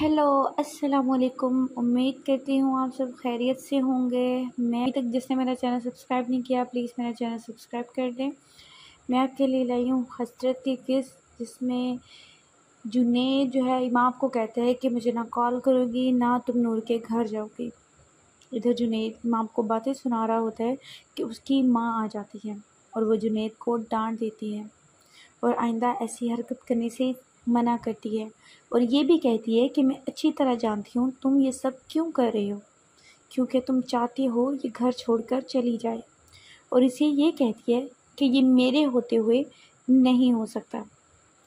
Hello, अस्सलाम वालेकुम। उम्मीद करती हूँ आप सब खैरियत से होंगे। मैं अभी तक जिसने मेरा चैनल सब्सक्राइब नहीं किया प्लीज़ मेरा चैनल सब्सक्राइब कर दें। मैं आपके लिए लाई हूँ हसरत की किस्त, जिसमें जुनैद जो है इमाम को कहता है कि मुझे ना कॉल करोगी ना तुम नूर के घर जाओगी। इधर जुनैद इमाम को बातें सुना रहा होता है कि उसकी माँ आ जाती है और वो जुनैद को डांट देती है और आइंदा ऐसी हरकत करने से मना करती है और ये भी कहती है कि मैं अच्छी तरह जानती हूँ तुम ये सब क्यों कर रही हो, क्योंकि तुम चाहती हो ये घर छोड़कर चली जाए। और इसे ये कहती है कि ये मेरे होते हुए नहीं हो सकता।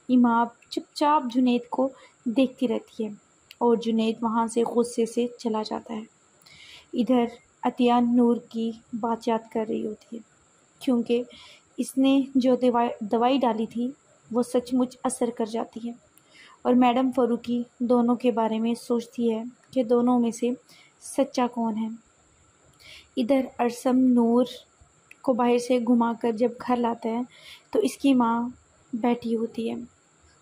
इमाम चुपचाप जुनैद को देखती रहती है और जुनैद वहाँ से गुस्से से चला जाता है। इधर अतिया नूर की बात याद कर रही होती है, क्योंकि इसने जो दवाई डाली थी वो सचमुच असर कर जाती है और मैडम फ़ारूकी दोनों के बारे में सोचती है कि दोनों में से सच्चा कौन है। इधर अरसम नूर को बाहर से घुमाकर जब घर लाता है तो इसकी माँ बैठी होती है।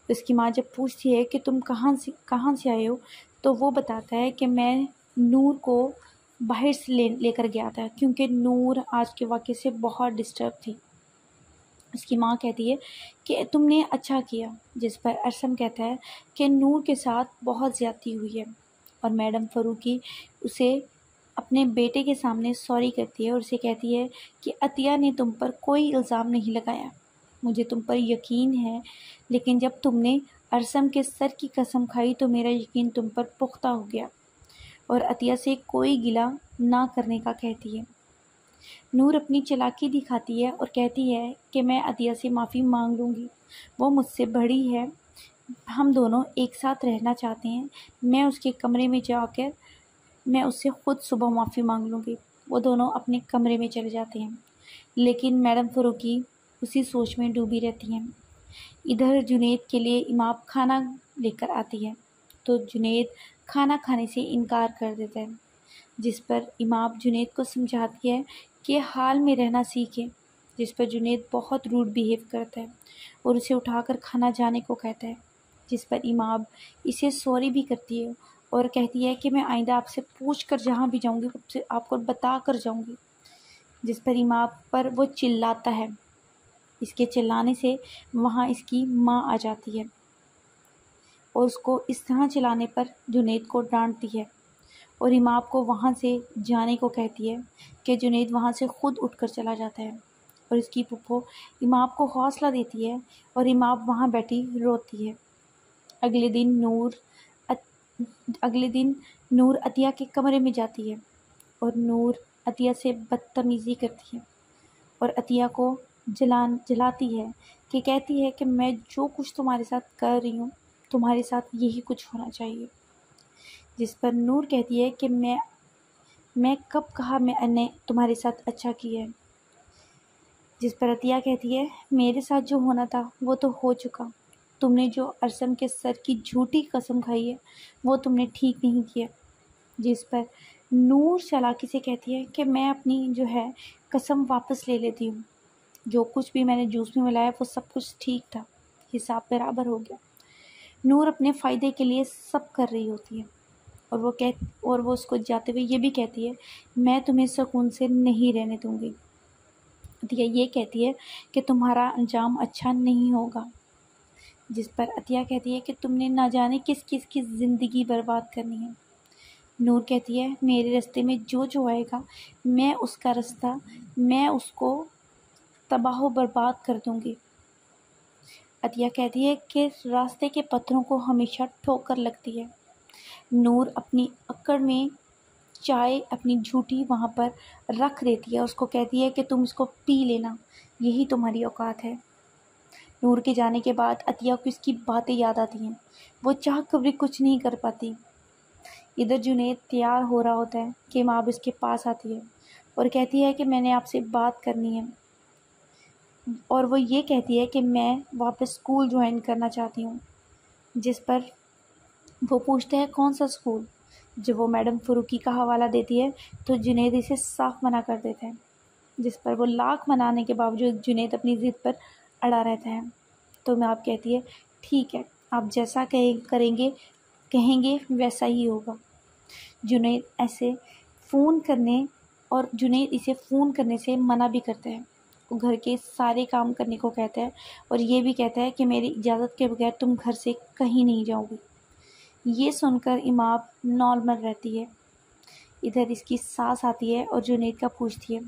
इसकी माँ जब पूछती है कि तुम कहाँ से आए हो, तो वो बताता है कि मैं नूर को बाहर से लेकर गया था, क्योंकि नूर आज के वाक़े से बहुत डिस्टर्ब थी। उसकी माँ कहती है कि तुमने अच्छा किया, जिस पर अरसम कहता है कि नूर के साथ बहुत ज़्यादती हुई है और मैडम फ़ारूकी उसे अपने बेटे के सामने सॉरी करती है और उसे कहती है कि अतिया ने तुम पर कोई इल्ज़ाम नहीं लगाया, मुझे तुम पर यकीन है, लेकिन जब तुमने अरसम के सर की कसम खाई तो मेरा यकीन तुम पर पुख्ता हो गया और अतिया से कोई गिला ना करने का कहती है। नूर अपनी चालाकी दिखाती है और कहती है कि मैं अतिया से माफ़ी मांग लूँगी, वो मुझसे बड़ी है, हम दोनों एक साथ रहना चाहते हैं, मैं उसके कमरे में जाकर मैं उससे ख़ुद सुबह माफ़ी मांग लूँगी। वो दोनों अपने कमरे में चले जाते हैं, लेकिन मैडम फ़ारूकी उसी सोच में डूबी रहती हैं। इधर जुनैद के लिए इमाम खाना लेकर आती है तो जुनैद खाना खाने से इनकार कर देता है, जिस पर इमाम जुनैद को समझाती है कि हाल में रहना सीखे, जिस पर जुनैद बहुत रूड बिहेव करता है और उसे उठाकर खाना जाने को कहता है, जिस पर इमाम इसे सॉरी भी करती है और कहती है कि मैं आइंदा आपसे पूछ कर जहाँ भी जाऊँगी आपसे आपको बता कर जाऊँगी, जिस पर इमाम पर वो चिल्लाता है। इसके चिल्लाने से वहाँ इसकी माँ आ जाती है और उसको इस तरह चिल्लाने पर जुनैद को डांटती है और इमाम को वहाँ से जाने को कहती है कि जुनैद वहाँ से ख़ुद उठकर चला जाता है और इसकी फूफो इमाम को हौसला देती है और इमाम वहाँ बैठी रोती है। अगले दिन नूर अतिया के कमरे में जाती है और नूर अतिया से बदतमीज़ी करती है और अतिया को जलाती है कि कहती है कि मैं जो कुछ तुम्हारे साथ कर रही हूँ तुम्हारे साथ यही कुछ होना चाहिए, जिस पर नूर कहती है कि मैं कब कहा मैंने तुम्हारे साथ अच्छा किया है, जिस पर अतिया कहती है मेरे साथ जो होना था वो तो हो चुका, तुमने जो अरसम के सर की झूठी कसम खाई है वो तुमने ठीक नहीं किया, जिस पर नूर चालाकी से कहती है कि मैं अपनी जो है कसम वापस ले लेती हूँ, जो कुछ भी मैंने जूस में मिलाया वो सब कुछ ठीक था, हिसाब बराबर हो गया। नूर अपने फ़ायदे के लिए सब कर रही होती है और वो उसको जाते हुए ये भी कहती है मैं तुम्हें सुकून से नहीं रहने दूँगी। अतिया ये कहती है कि तुम्हारा अंजाम अच्छा नहीं होगा, जिस पर अतिया कहती है कि तुमने ना जाने किस किस की ज़िंदगी बर्बाद करनी है। नूर कहती है मेरे रास्ते में जो आएगा मैं उसको तबाह बर्बाद कर दूँगी। अतिया कहती है कि रास्ते के पत्थरों को हमेशा ठोकर लगती है। नूर अपनी अक्कड़ में चाय अपनी झूठी वहाँ पर रख देती है, उसको कहती है कि तुम इसको पी लेना, यही तुम्हारी औकात है। नूर के जाने के बाद अतिया को इसकी बातें याद आती हैं, वो चाह कर भी कुछ नहीं कर पाती। इधर जुनैद तैयार हो रहा होता है कि माँ उसके पास आती है और कहती है कि मैंने आपसे बात करनी है और वो ये कहती है कि मैं वापस स्कूल ज्वाइन करना चाहती हूँ, जिस पर वो पूछते हैं कौन सा स्कूल। जब वो मैडम फ़ारूकी का हवाला देती है तो जुनैद इसे साफ मना कर देता है, जिस पर वो लाख मनाने के बावजूद जुनैद अपनी ज़िद पर अड़ा रहता है। तो मैं आप कहती है ठीक है आप जैसा करेंगे कहेंगे वैसा ही होगा। जुनैद ऐसे फ़ोन करने और जुनैद इसे फ़ोन करने से मना भी करता है। वो घर के सारे काम करने को कहता है और ये भी कहता है कि मेरी इजाज़त के बगैर तुम घर से कहीं नहीं जाओगी। ये सुनकर इमाम नॉर्मल रहती है। इधर इसकी सास आती है और जुनैद का पूछती है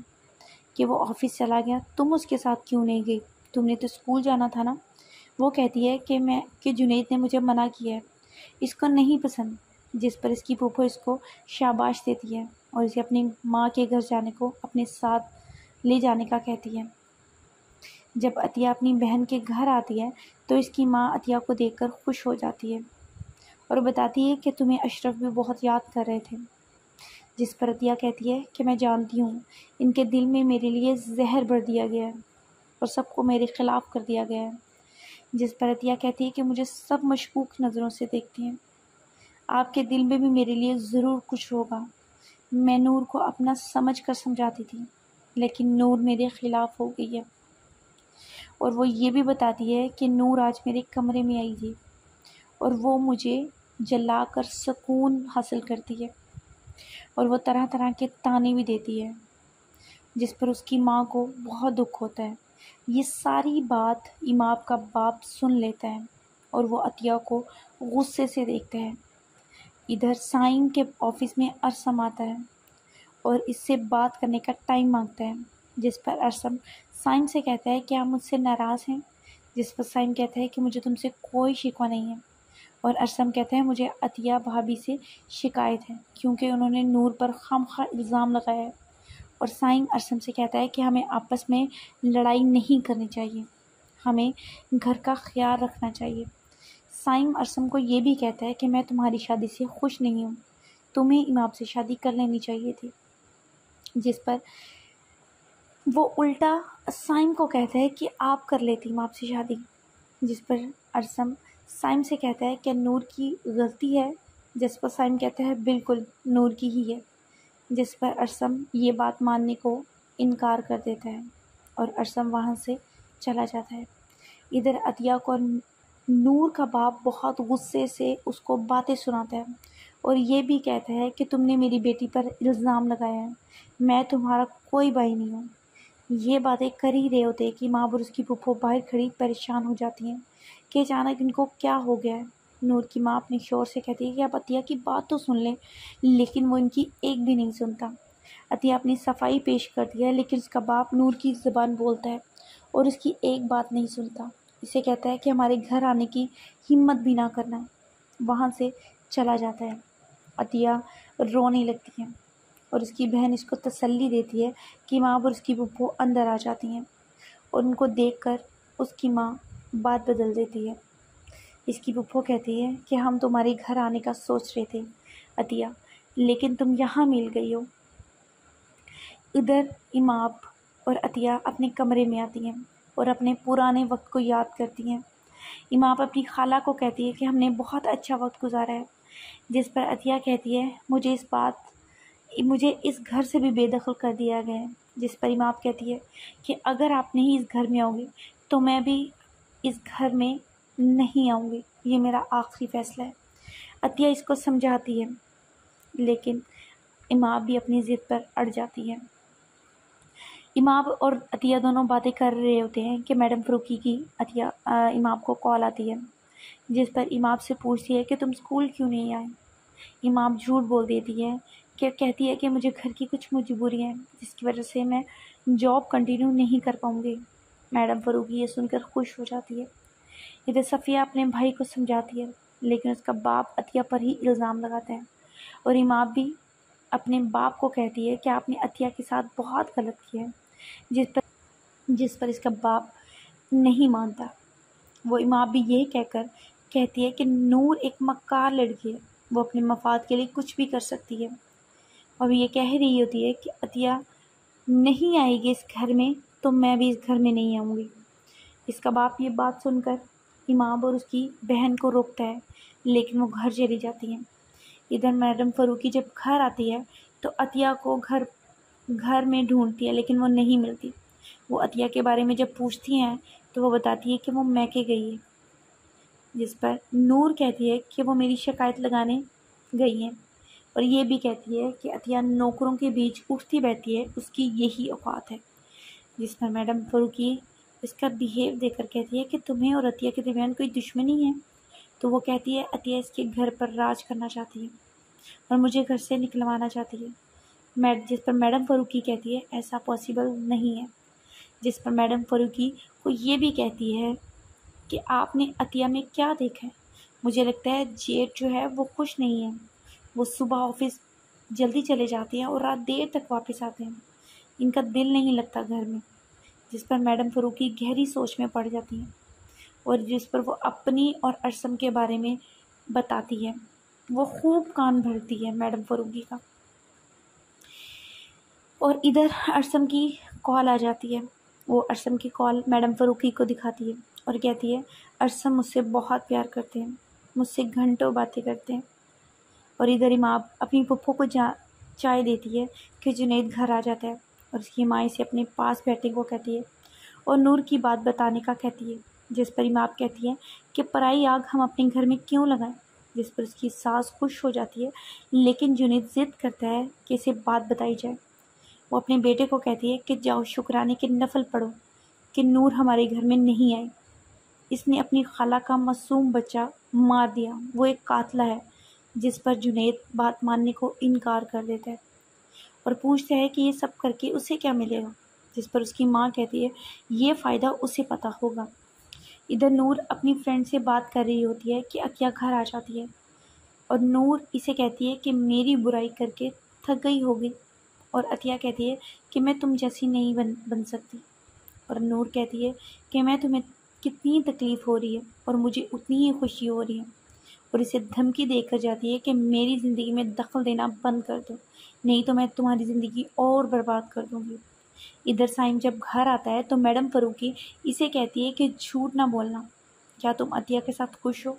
कि वो ऑफ़िस चला गया, तुम उसके साथ क्यों नहीं गई? तुमने तो स्कूल जाना था ना। वो कहती है कि जुनैद ने मुझे मना किया है, इसको नहीं पसंद। जिस पर इसकी फूफो इसको शाबाश देती है और इसे अपनी माँ के घर जाने को अपने साथ ले जाने का कहती है। जब अतिया अपनी बहन के घर आती है तो इसकी माँ अतिया को देखकर खुश हो जाती है और बताती है कि तुम्हें अशरफ भी बहुत याद कर रहे थे। जिस पर अतिया कहती है कि मैं जानती हूँ, इनके दिल में मेरे लिए जहर भर दिया गया है और सबको मेरे खिलाफ़ कर दिया गया है। जिस पर अतिया कहती है कि मुझे सब मशकूक नज़रों से देखती हैं, आपके दिल में भी मेरे लिए ज़रूर कुछ होगा। मैं नूर को अपना समझ कर समझाती थी, लेकिन नूर मेरे ख़िलाफ़ हो गई है। और वो ये भी बताती है कि नूर आज मेरे कमरे में आई थी और वो मुझे जलाकर सुकून हासिल करती है और वो तरह तरह के ताने भी देती है। जिस पर उसकी माँ को बहुत दुख होता है। ये सारी बात इमाम का बाप सुन लेता है और वो अतिया को गुस्से से देखता है। इधर साइम के ऑफिस में अरसम आता है और इससे बात करने का टाइम मांगता है। जिस पर अरसम साइम से कहता है कि आप मुझसे नाराज़ हैं। जिस पर साइम कहता है कि मुझे तुमसे कोई शिकवा नहीं है और अरसम कहता है मुझे अतिया भाभी से शिकायत है क्योंकि उन्होंने नूर पर खामखा इल्ज़ाम लगाया है। और साइम अरसम से कहता है कि हमें आपस में लड़ाई नहीं करनी चाहिए, हमें घर का ख्याल रखना चाहिए। साइम अरसम को ये भी कहता है कि मैं तुम्हारी शादी से खुश नहीं हूँ, तुम्हें इमाम से शादी कर लेनी चाहिए थी। जिस पर वो उल्टा साइम को कहता है कि आप कर लेती इमाम से शादी। जिस पर अरसम साइम से कहता है कि नूर की गलती है। जिस पर साइम कहता है बिल्कुल नूर की ही है। जिस पर अरसम ये बात मानने को इनकार कर देता है और अरसम वहाँ से चला जाता है। इधर अतिया को नूर का बाप बहुत गुस्से से उसको बातें सुनाता है और ये भी कहता है कि तुमने मेरी बेटी पर इल्ज़ाम लगाया है, मैं तुम्हारा कोई भाई नहीं हूँ। ये बातें कर ही रहे होते कि माँ और उसकी फूफो बाहर खड़ी परेशान हो जाती हैं कि अचानक इनको क्या हो गया है। नूर की माँ अपने शोर से कहती है कि आप अतिया की बात तो सुन लें, लेकिन वो इनकी एक भी नहीं सुनता। अतिया अपनी सफाई पेश करती है लेकिन उसका बाप नूर की ज़बान बोलता है और उसकी एक बात नहीं सुनता। इसे कहता है कि हमारे घर आने की हिम्मत भी ना करना। वहाँ से चला जाता है। अतिया रोने लगती है और उसकी बहन इसको तसल्ली देती है कि माँ और उसकी फूफो अंदर आ जाती हैं और उनको देखकर उसकी माँ बात बदल देती है। इसकी फूफो कहती है कि हम तुम्हारे घर आने का सोच रहे थे अतिया, लेकिन तुम यहाँ मिल गई हो। इधर इमाम और अतिया अपने कमरे में आती हैं और अपने पुराने वक्त को याद करती हैं। इमाम अपनी खाला को कहती है कि हमने बहुत अच्छा वक्त गुजारा है। जिस पर अतिया कहती है मुझे इस घर से भी बेदखल कर दिया गया है। जिस पर इमाम कहती है कि अगर आप नहीं इस घर में आओगे तो मैं भी इस घर में नहीं आऊँगी, ये मेरा आखिरी फ़ैसला है। अतिया इसको समझाती है लेकिन इमाम भी अपनी ज़िद पर अड़ जाती है। इमाम और अतिया दोनों बातें कर रहे होते हैं कि मैडम फ़रूकी की इमाम को कॉल आती है। जिस पर इमाम से पूछती है कि तुम स्कूल क्यों नहीं आए। इमाम झूठ बोल देती है कि कहती है कि मुझे घर की कुछ मजबूरियाँ हैं जिसकी वजह से मैं जॉब कंटिन्यू नहीं कर पाऊँगी। मैडम फ़रूकी ये सुनकर खुश हो जाती है। इधर सफ़िया अपने भाई को समझाती है लेकिन उसका बाप अतिया पर ही इल्ज़ाम लगाता है और इमाम भी अपने बाप को कहती है कि आपने अतिया के साथ बहुत गलत किया है। जिस पर इसका बाप नहीं मानता। वो इमाम भी यही कहकर कहती है कि नूर एक मक्कार लड़की है, वो अपने मफाद के लिए कुछ भी कर सकती है। और ये कह रही होती है कि अतिया नहीं आएगी इस घर में तो मैं भी इस घर में नहीं आऊँगी। इसका बाप ये बात सुनकर इमाम और उसकी बहन को रोकता है लेकिन वो घर चली जाती हैं। इधर मैडम फ़रूकी जब घर आती है तो अतिया को घर में ढूंढती है लेकिन वो नहीं मिलती। वो अतिया के बारे में जब पूछती हैं तो वो बताती है कि वो मैके गई है। जिस पर नूर कहती है कि वो मेरी शिकायत लगाने गई हैं और ये भी कहती है कि अतिया नौकरों के बीच उठती बैठती है, उसकी यही औकात है। जिस पर मैडम फ़ारूकी इसका बिहेव देखकर कहती है कि तुम्हें और अतिया के दरमियान कोई दुश्मनी है। तो वो कहती है अतिया इसके घर पर राज करना चाहती है और मुझे घर से निकलवाना चाहती है। जिस पर मैडम फ़ारूकी कहती है ऐसा पॉसिबल नहीं है। जिस पर मैडम फ़ारूकी को ये भी कहती है कि आपने अतिया में क्या देखा है। मुझे लगता है जेठ जो है वो खुश नहीं है। वो सुबह ऑफिस जल्दी चले जाते हैं और रात देर तक वापस आते हैं। इनका दिल नहीं लगता घर में। जिस पर मैडम फ़ारूकी गहरी सोच में पड़ जाती हैं और जिस पर वो अपनी और अरसम के बारे में बताती है। वो खूब कान भरती है मैडम फ़ारूकी का। और इधर अरसम की कॉल आ जाती है। वो अरसम की कॉल मैडम फ़ारूकी को दिखाती है और कहती है अरसम मुझसे बहुत प्यार करते हैं, मुझसे घंटों बातें करते हैं। और इधर इमाम अपनी पप्पो को चाय देती है कि जुनैद घर आ जाता है और उसकी माँ इसे अपने पास बैठने को कहती है और नूर की बात बताने का कहती है। जिस पर इमाम कहती है कि पराई आग हम अपने घर में क्यों लगाएं। जिस पर उसकी सास खुश हो जाती है, लेकिन जुनैद जिद करता है कि इसे बात बताई जाए। वो अपने बेटे को कहती है कि जाओ शुक्राने के नफल पढ़ो कि नूर हमारे घर में नहीं आई। इसने अपनी खाला का मासूम बच्चा मार दिया, वो एक कातला है। जिस पर जुनैद बात मानने को इनकार कर देता है और पूछता है कि ये सब करके उसे क्या मिलेगा। जिस पर उसकी माँ कहती है ये फ़ायदा उसे पता होगा। इधर नूर अपनी फ्रेंड से बात कर रही होती है कि अकिया घर आ जाती है और नूर इसे कहती है कि मेरी बुराई करके थक गई होगी। और अतिया कहती है कि मैं तुम जैसी नहीं बन सकती। और नूर कहती है कि मैं तुम्हें कितनी तकलीफ़ हो रही है और मुझे उतनी ही खुशी हो रही है। और इसे धमकी देकर जाती है कि मेरी ज़िंदगी में दखल देना बंद कर दो, नहीं तो मैं तुम्हारी ज़िंदगी और बर्बाद कर दूँगी। इधर साइम जब घर आता है तो मैडम फ़ारूकी इसे कहती है कि झूठ ना बोलना, क्या तुम अतिया के साथ खुश हो।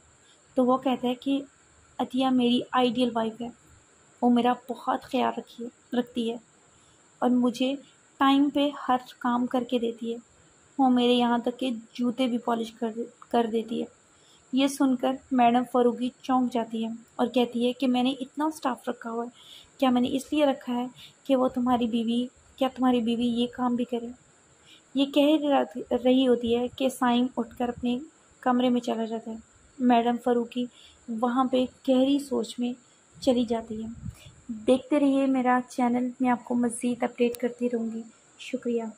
तो वो कहता है कि अतिया मेरी आइडियल वाइफ है, वो मेरा बहुत ख्याल रखती है और मुझे टाइम पे हर काम करके देती है। वो मेरे यहाँ तक के जूते भी पॉलिश कर देती है। ये सुनकर मैडम फ़ारूकी चौंक जाती है और कहती है कि मैंने इतना स्टाफ रखा हुआ है, क्या मैंने इसलिए रखा है कि वो तुम्हारी बीवी ये काम भी करे। ये कह रही होती है कि साइम उठकर अपने कमरे में चला जाता है। मैडम फ़ारूकी वहाँ पे गहरी सोच में चली जाती है। देखते रहिए मेरा चैनल, मैं आपको मज़ीद अपडेट करती रहूँगी। शुक्रिया।